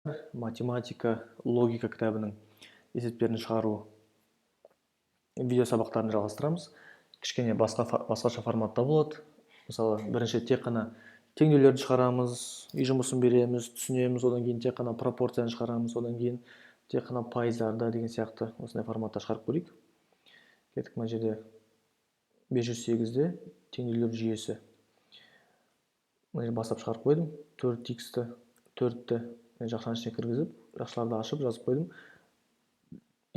Математика, логика кітабының есептерін шығару видео сабақтарын жалғастырамыз. Кішкене басқаша форматта болады. Мысалы, бірінші тек қана теңдеулерді шығарамыз, үй жұмысын береміз, түсінеміз, одан кейін тек қана пропорцияны шығарамыз, одан кейін тек қана пайыздарды деген сияқты осындай форматта шығарып көрейік. Кеттік, мына жерде 508-де теңдеулер жүйесі. Мына жерде бастап шығарып қойдым. 4х-ті 4-ті жақшаның ішіне кіргізіп, жақшаларды ашып жазып қойдым.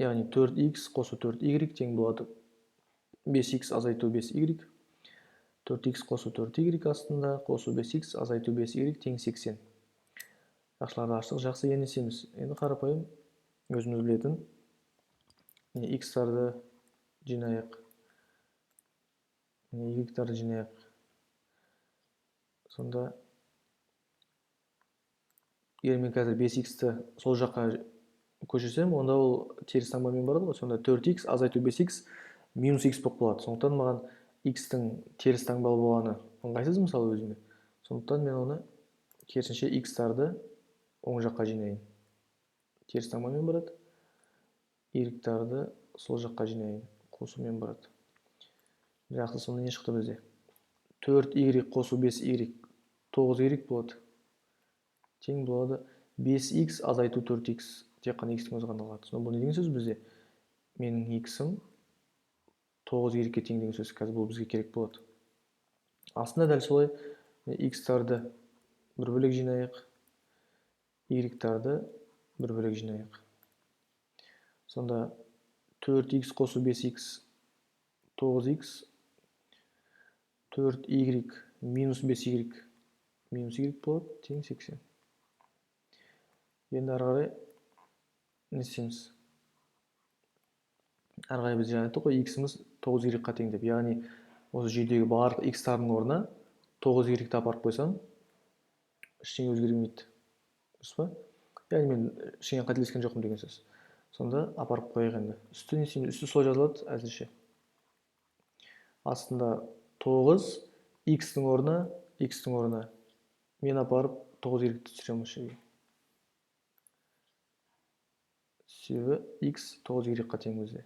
Яғни 4х қосу 4y тең болады 5х азайту 5y. 4х қосу 4y астында қосу 5х азайту 5y тең 80. Жақшаларды аштық. Жақсы, енді несеміз? Енді қарапайым өзіміз білетін x-тарды жинайық. Y-тарды жинайық. Сонда егер мен қазір 5х-ті сол жаққа көшірсем, онда ол теріс таңбамен барады ғой. Сонда 4х азайту 5х минус х болып қалады. Сондықтан маған х-тің теріс таңбалы болғаны ыңғайсыз мысалы өзіме. Сондықтан мен оны керісінше х-тарды оң жаққа жинайын. Теріс таңбамен барады. Y-тарды сол жаққа жинайын. Қосумен барады. Жақсы, сонда не шықты бізде? 4y қосу 5y 9y болады. Тең болады 5х азайту 4х. Тек қана х-тің өзі ғана қалады. Сонда бұл не деген сөз бізде? Менің х-ім 9y-ге тең деген сөз. Қазір бұл бізге керек болады. Астында дәл солай х-тарды бір бөлек жинайық. Y-тарды бір бөлек жинайық. Сонда 4х қосу 5х 9х, 4y минус 5y минус y болады, тең 80. Енді ары қарай не істейміз? Ары қарай біз жаңа айттық қой, х-іміз 9y-ға тең деп. Яғни осы жүйедегі барлық х-тардың орнына 9y-ті апарып қойсам, ештеңе өзгермейді. Дұрыс па? Яғни мен ештеңе қателескен жоқпын деген сөз. Сонда апарып қояйық енді. Үсті не істейміз? Үсті солай жазылады әзірше. Астында 9 х-тің орнына мен апарып 9y-ті түсіремін осы жерге. Себебі х 9y-ға тең бізде.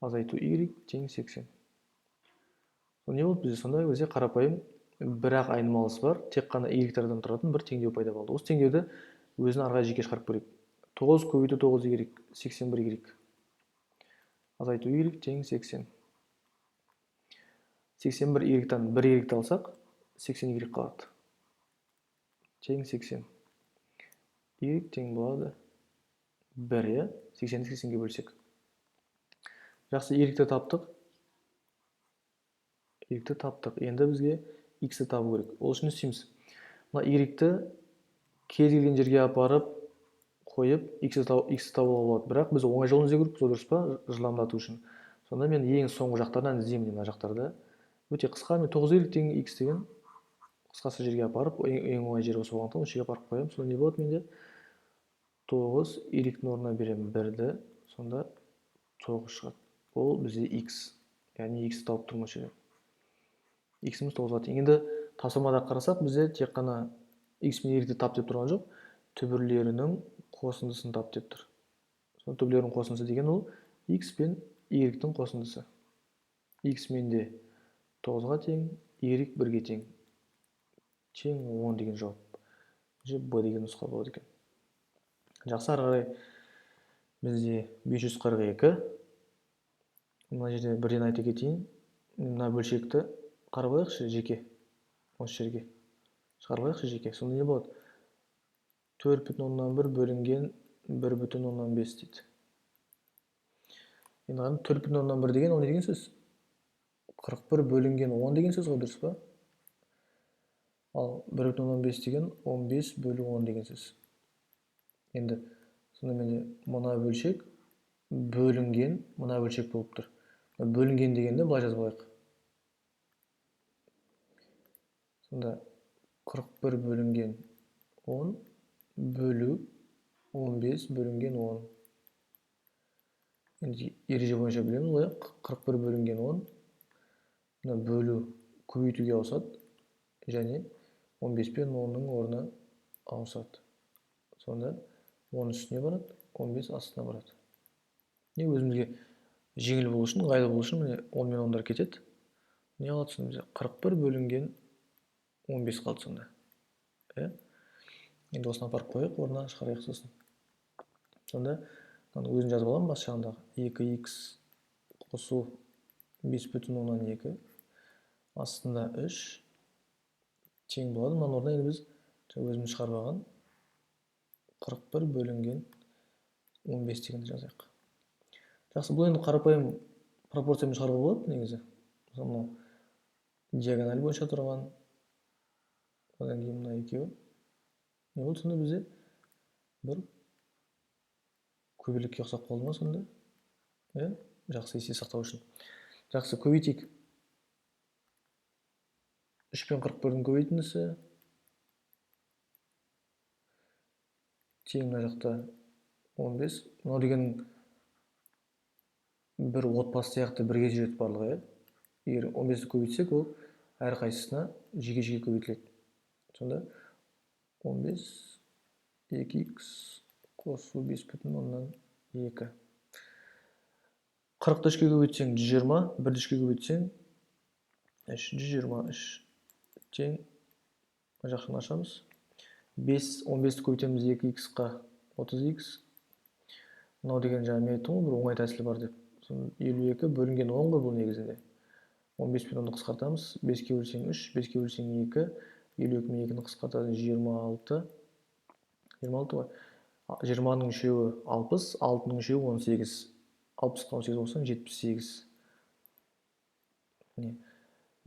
Азайту y тең 80. Не болды бізде? Сонда бізде қарапайым бірақ айнымалысы бар, тек қана y-тардан тұратын бір теңдеу пайда болды. Осы теңдеуді өзін арға жеке шығарып көрейік. 9 көбейту 9y 81y. Азайту y тең 80. 81y-тан 1y-ті алсақ, 80y қалады. Тең 80. Y тең болады 1, 80-ді 80-ге бөлсек. Жақсы, y-ті таптық. Y-ті таптық. Енді бізге x-ті табу керек. Ол үшін істейміз. Мына y-ті кез келген жерге апарып қойып x-ті табуға болады. Бірақ біз оңай жолын іздеу керекпіз, дұрыс па? Жылдамдату үшін. Сонда мен ең соңғы жақтардан іздеймін мына жақтарда. Өте қысқа, мен 9y тең x деген қысқасы жерге апарып, ең оңай жері осы болғандықтан осы жерге апарып қоямын. Сонда не болады менде? 9 y-тің орнына беремін 1-ді, сонда 9 шығады. Ол бізде x. Яғни x-ті тауып тұрмын осы жерде. X-іміз 9-ға тең. Енді тапсырмада қарасақ, бізде тек қана x мен y-ті тап деп тұрған жоқ, түбірлерінің қосындысын тап деп тұр. Сонда түбірлерінің қосындысы деген ол x пен y-тің қосындысы. X менде 9-ға тең, y 1-ге тең. Тең 10 деген жауап. B деген нұсқа болады екен. Жақсы, ары қарай бізде 542. Мына жерде бірден айта кетейін. Мына бөлшекті қарап алайықшы жеке. Осы жерге. Шығарып алайықшы жеке. Сонда не болады? 4,1 бөлінген 1,5 дейді. Енді 4,1 деген ол не деген сөз? 41 бөлінген 10 деген сөз ғой, дұрыс па? Ал 1,5 деген 15 бөлі 10 деген сөз. Енді сонда менде мына бөлшек бөлінген мына бөлшек болып тұр. Бөлінген дегенде былай жазып алайық. Сонда 41 бөлінген 10 бөлу 15 бөлінген 10. Енді ереже бойынша білеміз ғой, 41 бөлінген 10 бөлу көбейтуге ауысады, және 15 пен 10-ның орнына ауысады. Сонда 10 үстіне барады, 15 астына барады. Не өзімізге жеңіл болу үшін, ыңғайлы болу үшін, міне 10 мен 10-дар кетеді. Не қалады сонда? 41 бөлінген 15 қалды сонда. Енді осыны апарып қойып, орнына шығарайық сосын. Сонда өзін жазып аламын бас жағындағы. 2х қосу 5,2 астында 3 тең болады. Мынаның орнына енді біз өзіміз шығарып алған 41 бөлінген 15 дегенді жазайық. Жақсы, бұл енді қарапайым пропорциямен шығаруға болады негізі. Мысалы, диагональ бойынша тұрған. Одан кейін мына екеуі. Не болды сонда бізде? Бір көбелекке ұқсап қалды ма сонда? Жақсы, есте сақтау үшін. Жақсы, көбейтейік. 3 пен 41-дің көбейтіндісі тең мына жақта 15. Мынау деген бір отбасы сияқты бірге жүреді барлығы. Егер 15-ті көбейтсек, ол әр қайсысына жеке-жеке көбейтіледі. Сонда 15 2х қосу 5,2. 40-ты 3-ке көбейтсең 120, 1-ді 3-ке көбейтсең 123 тең. Мына жақшаны ашамыз. 15-ті көбейтеміз 2х-қа 30х. Мынау деген жаңа мен айттым ғой, бір оңай тәсілі бар деп. 52 бөлінген 10 ғой бұл негізінде. 15 пен 10-ды қысқартамыз. 5-ке бөлсең 3, 5-ке бөлсең 2, 52 мен 2-ні қысқартады 26. 26 ғой. 20-ның үшеуі 60, 6-ның үшеуі 18. 60-қа 18 болсаң 78.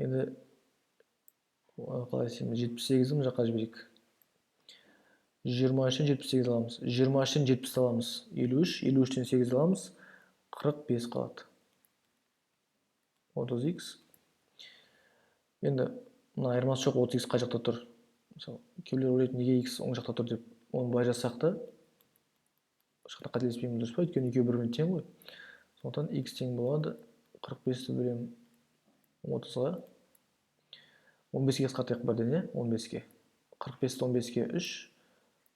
Енді қалай істейміз? 78-ді мына жаққа жіберейік. 23-тен 78 аламыз. 23-тен 70 аламыз. 53, 53-тен 8 аламыз. 45 қалады. 30х. Енді мына айырмасы жоқ, 30х қай жақта тұр? Мысалы, кейбіреулер ойлайды, неге х оң жақта тұр деп. Оны былай жазсақ та, ешқандай қателеспеймін, дұрыс па? Өйткені екеуі бір-біріне тең ғой. Сондықтан х тең болады. 45-ті бөлемін 30-ға. 15-ге қысқартайық бірден, 15-ке. 45-ті 15-ке 3,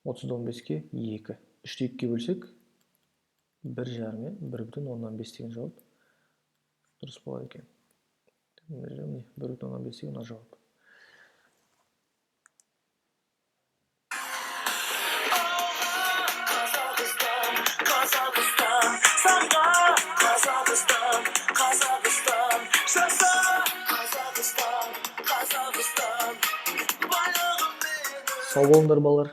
30-ды 15-ке 2. 3-ті 2-ге бөлсек 1,5, 1,5 деген жауап дұрыс болады екен. 1,5 деген жауап. Сау болыңдар балалар.